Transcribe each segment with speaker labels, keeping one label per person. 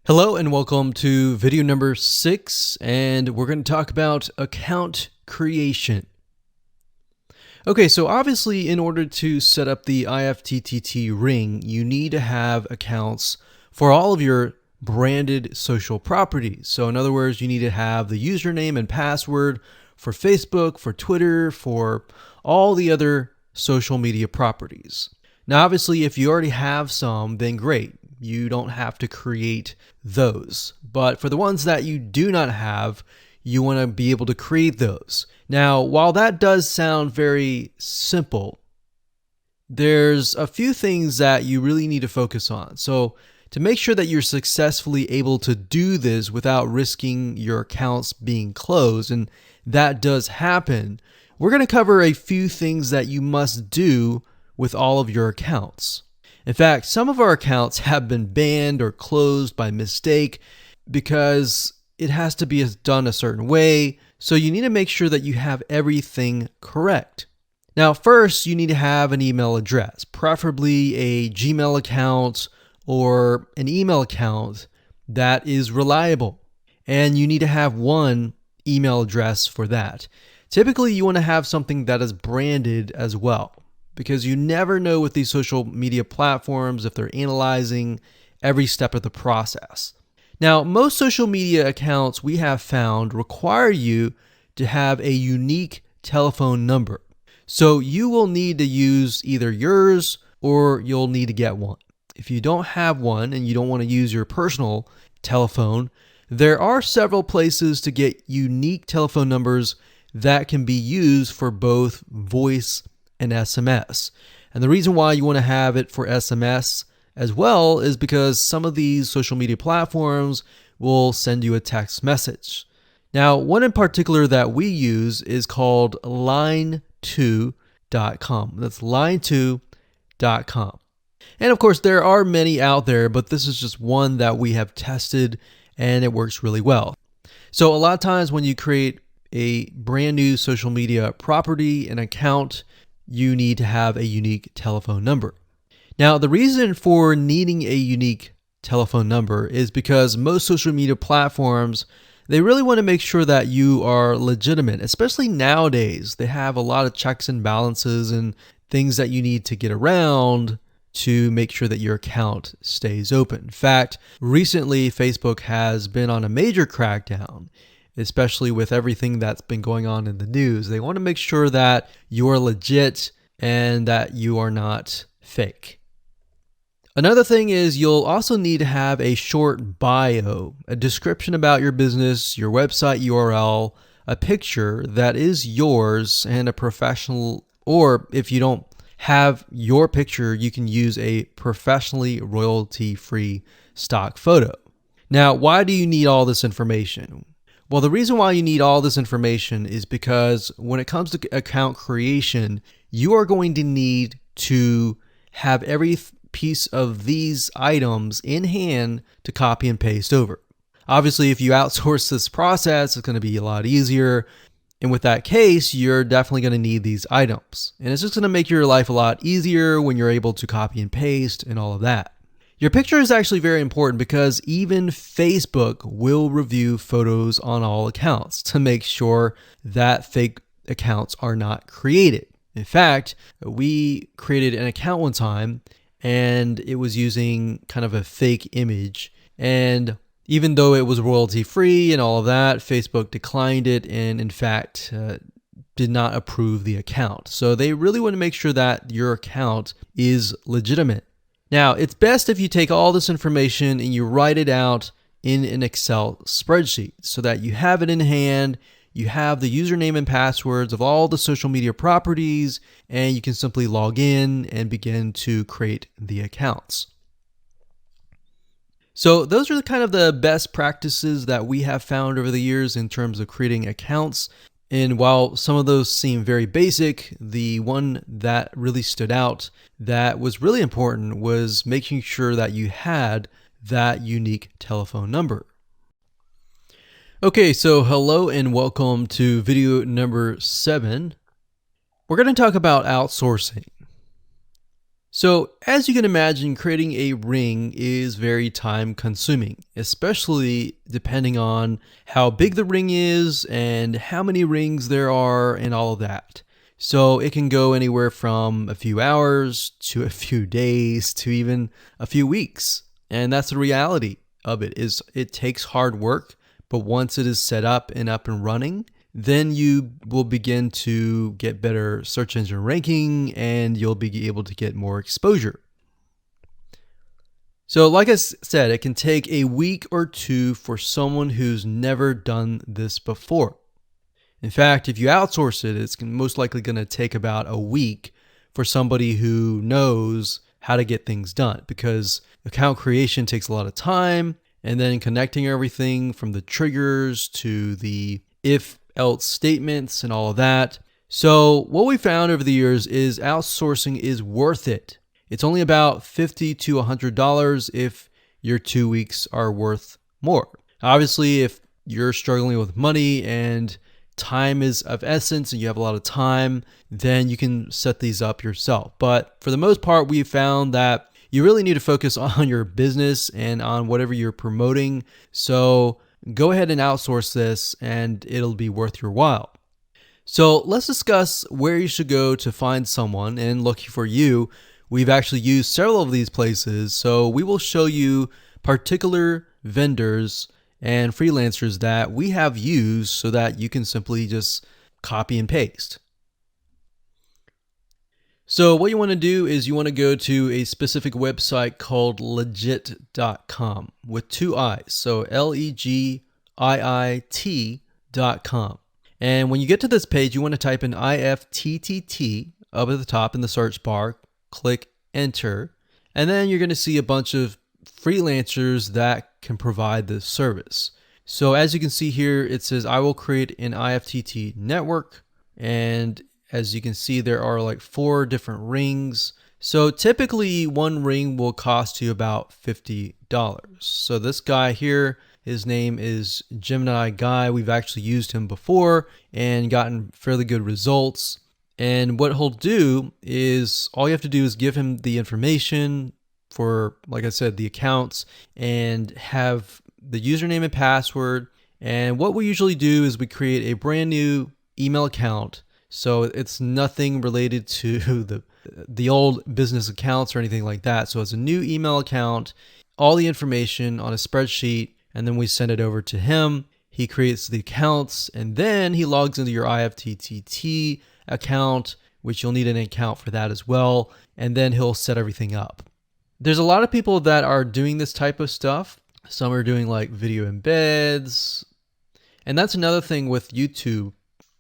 Speaker 1: Hello and welcome to video number 6, and we're going to talk about account creation. Okay, so obviously in order to set up the IFTTT ring, you need to have accounts for all of your branded social properties. So in other words, you need to have the username and password for Facebook, for Twitter, for all the other social media properties. Now, obviously, if you already have some, then great. You don't have to create those. But for the ones that you do not have, you want to be able to create those. Now, while that does sound very simple, there's a few things that you really need to focus on. So to make sure that you're successfully able to do this without risking your accounts being closed, and that does happen, we're going to cover a few things that you must do with all of your accounts. In fact, some of our accounts have been banned or closed by mistake because it has to be done a certain way. So you need to make sure that you have everything correct. Now, first, you need to have an email address, preferably a Gmail account or an email account that is reliable. And you need to have one email address for that. Typically, you want to have something that is branded as well, because you never know with these social media platforms if they're analyzing every step of the process. Now, most social media accounts we have found require you to have a unique telephone number. So you will need to use either yours or you'll need to get one. If you don't have one and you don't want to use your personal telephone, there are several places to get unique telephone numbers that can be used for both voice and SMS. And the reason why you want to have it for SMS as well is because some of these social media platforms will send you a text message. Now, one in particular that we use is called line2.com. That's line2.com. And of course, there are many out there, but this is just one that we have tested and it works really well. So a lot of times when you create a brand new social media property, an account, you need to have a unique telephone number. Now, the reason for needing a unique telephone number is because most social media platforms, they really want to make sure that you are legitimate, especially nowadays. They have a lot of checks and balances and things that you need to get around to make sure that your account stays open. In fact, recently, Facebook has been on a major crackdown, especially with everything that's been going on in the news. They want to make sure that you're legit and that you are not fake. Another thing is you'll also need to have a short bio, a description about your business, your website URL, a picture that is yours, and a professional, or if you don't have your picture, you can use a professionally royalty-free stock photo. Now, why do you need all this information? Well, the reason why you need all this information is because when it comes to account creation, you are going to need to have every piece of these items in hand to copy and paste over. Obviously, if you outsource this process, it's going to be a lot easier. And with that case, you're definitely going to need these items. And it's just going to make your life a lot easier when you're able to copy and paste and all of that. Your picture is actually very important because even Facebook will review photos on all accounts to make sure that fake accounts are not created. In fact, we created an account one time and it was using kind of a fake image. And even though it was royalty free and all of that, Facebook declined it and in fact did not approve the account. So they really want to make sure that your account is legitimate. Now, it's best if you take all this information and you write it out in an Excel spreadsheet so that you have it in hand, you have the username and passwords of all the social media properties, and you can simply log in and begin to create the accounts. So those are kind of the best practices that we have found over the years in terms of creating accounts. And while some of those seem very basic, the one that really stood out that was really important was making sure that you had that unique telephone number. Okay, so hello and welcome to video number 7. We're going to talk about outsourcing. So, as you can imagine, creating a ring is very time consuming, especially depending on how big the ring is and how many rings there are and all of that. So, it can go anywhere from a few hours to a few days to even a few weeks. And that's the reality of it is it takes hard work, but once it is set up and running, then you will begin to get better search engine ranking and you'll be able to get more exposure. So like I said, it can take a week or two for someone who's never done this before. In fact, if you outsource it, it's most likely going to take about a week for somebody who knows how to get things done, because account creation takes a lot of time, and then connecting everything from the triggers to the if else statements and all of that. So what we found over the years is outsourcing is worth it. It's only about $50 to $100 if your 2 weeks are worth more. Obviously, if you're struggling with money and time is of essence and you have a lot of time, then you can set these up yourself. But for the most part, we found that you really need to focus on your business and on whatever you're promoting. So go ahead and outsource this and it'll be worth your while. So let's discuss where you should go to find someone. And lucky for you, we've actually used several of these places. So we will show you particular vendors and freelancers that we have used so that you can simply just copy and paste. So what you want to do is you want to go to a specific website called legit.com with 2 I's. So LEGIIT.com. And when you get to this page, you want to type in IFTTT up at the top in the search bar, click enter, and then you're going to see a bunch of freelancers that can provide this service. So as you can see here, it says I will create an IFTT network, and as you can see, there are like 4 different rings. So typically one ring will cost you about $50. So this guy here, his name is Gemini Guy. We've actually used him before and gotten fairly good results. And what he'll do is all you have to do is give him the information for, like I said, the accounts, and have the username and password. And what we usually do is we create a brand new email account. So it's nothing related to the old business accounts or anything like that. So it's a new email account, all the information on a spreadsheet, and then we send it over to him. He creates the accounts, and then he logs into your IFTTT account, which you'll need an account for that as well. And then he'll set everything up. There's a lot of people that are doing this type of stuff. Some are doing like video embeds. And that's another thing with YouTube.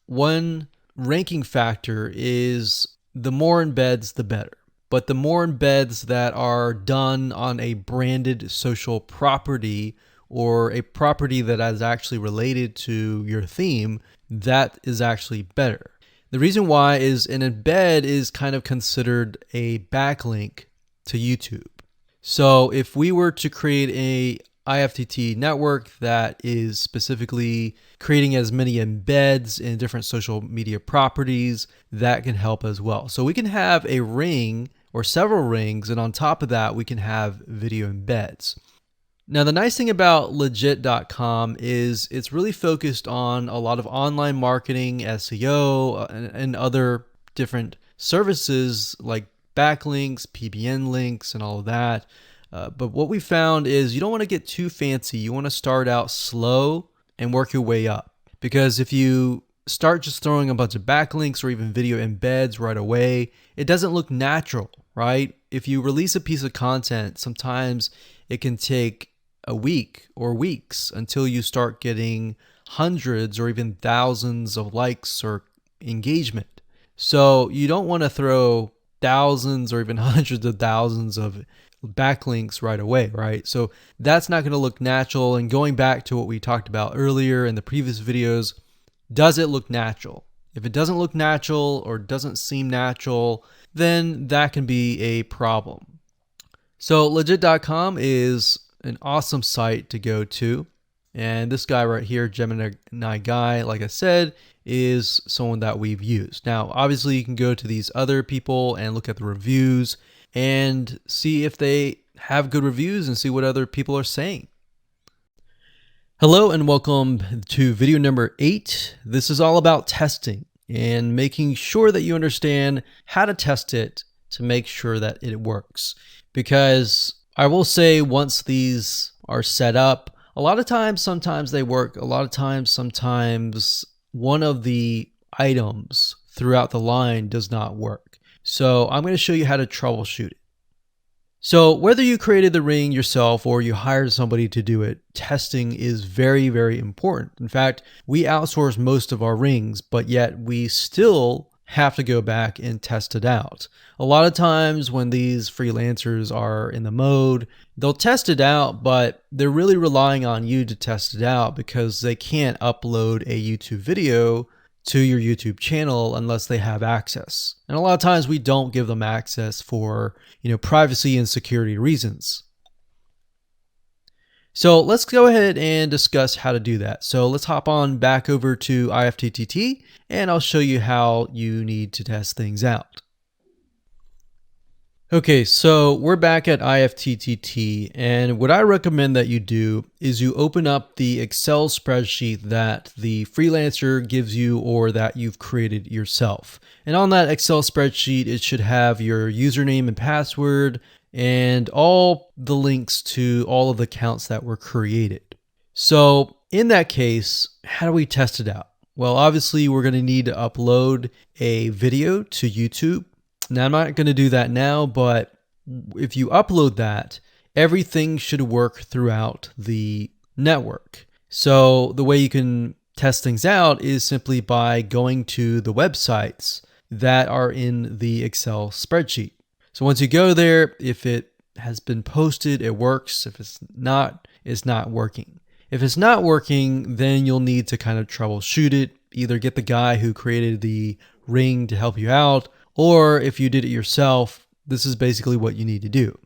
Speaker 1: One ranking factor is the more embeds, the better. But the more embeds that are done on a branded social property or a property that is actually related to your theme, that is actually better. The reason why is an embed is kind of considered a backlink to YouTube. So if we were to create a IFTT network that is specifically creating as many embeds in different social media properties, that can help as well. So we can have a ring or several rings, and on top of that, we can have video embeds. Now, the nice thing about legit.com is it's really focused on a lot of online marketing, SEO, and other different services like backlinks, PBN links, and all of that. But what we found is you don't want to get too fancy. You want to start out slow and work your way up. Because if you start just throwing a bunch of backlinks or even video embeds right away, it doesn't look natural, right? If you release a piece of content, sometimes it can take a week or weeks until you start getting hundreds or even thousands of likes or engagement. So you don't want to throw thousands or even hundreds of thousands of backlinks right away, right? So that's not going to look natural. And going back to what we talked about earlier in the previous videos, does it look natural? If it doesn't look natural or doesn't seem natural, then that can be a problem. So legit.com is an awesome site to go to. And this guy right here, Gemini guy, like I said, is someone that we've used. Now, obviously, you can go to these other people and look at the reviews and see if they have good reviews and see what other people are saying. Hello and welcome to video number 8. This is all about testing and making sure that you understand how to test it to make sure that it works. Because I will say, once these are set up, a lot of times, sometimes they work. A lot of times, sometimes one of the items throughout the line does not work. So I'm going to show you how to troubleshoot it. So whether you created the ring yourself or you hired somebody to do it, testing is very, very important. In fact, we outsource most of our rings, but yet we still have to go back and test it out. A lot of times when these freelancers are in the mode, they'll test it out, but they're really relying on you to test it out because they can't upload a YouTube video to your YouTube channel unless they have access. And a lot of times we don't give them access for, privacy and security reasons. So let's go ahead and discuss how to do that. So let's hop on back over to IFTTT and I'll show you how you need to test things out. Okay, so we're back at IFTTT, and what I recommend that you do is you open up the Excel spreadsheet that the freelancer gives you or that you've created yourself. And on that Excel spreadsheet, it should have your username and password and all the links to all of the accounts that were created. So in that case, how do we test it out? Well, obviously we're going to need to upload a video to YouTube. Now, I'm not going to do that now, but if you upload that, everything should work throughout the network. So the way you can test things out is simply by going to the websites that are in the Excel spreadsheet. So once you go there, if it has been posted, it works. If it's not working. If it's not working, then you'll need to kind of troubleshoot it. Either get the guy who created the ring to help you out, or if you did it yourself, this is basically what you need to do.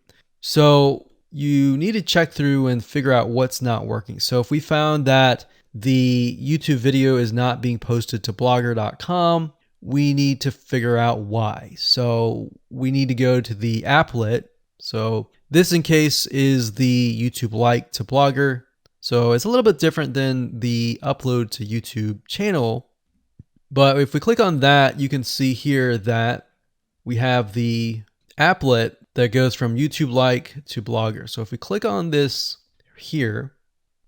Speaker 1: So you need to check through and figure out what's not working. So if we found that the YouTube video is not being posted to blogger.com, we need to figure out why. So we need to go to the applet. So this in case is the YouTube like to Blogger. So it's a little bit different than the upload to YouTube channel. But if we click on that, you can see here that we have the applet that goes from YouTube like to Blogger. So if we click on this here,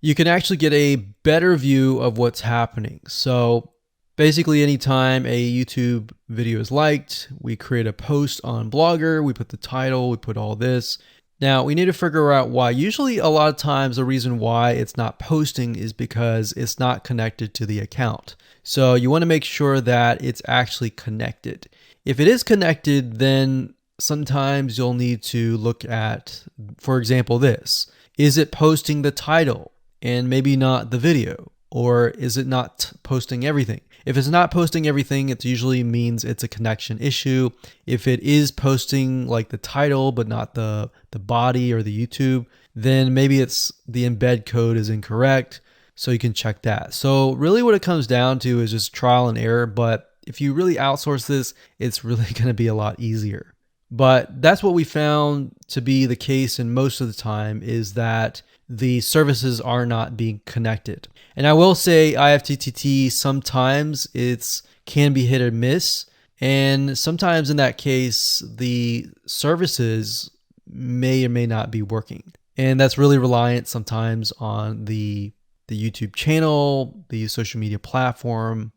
Speaker 1: you can actually get a better view of what's happening. So basically anytime a YouTube video is liked, we create a post on Blogger, we put the title, we put all this. Now we need to figure out why. Usually a lot of times the reason why it's not posting is because it's not connected to the account. So you want to make sure that it's actually connected. If it is connected, then sometimes you'll need to look at, for example, this. Is it posting the title and maybe not the video? Or is it not posting everything? If it's not posting everything, it usually means it's a connection issue. If it is posting like the title, but not the body or the YouTube, then maybe it's the embed code is incorrect. So you can check that. So really what it comes down to is just trial and error. But if you really outsource this, it's really going to be a lot easier. But that's what we found to be the case, and most of the time is that the services are not being connected. And I will say IFTTT, sometimes it's can be hit or miss. And sometimes in that case, the services may or may not be working. And that's really reliant sometimes on the YouTube channel, the social media platform,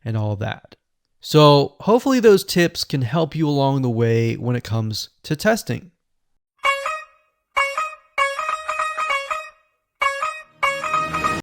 Speaker 1: and all of that. So hopefully those tips can help you along the way when it comes to testing.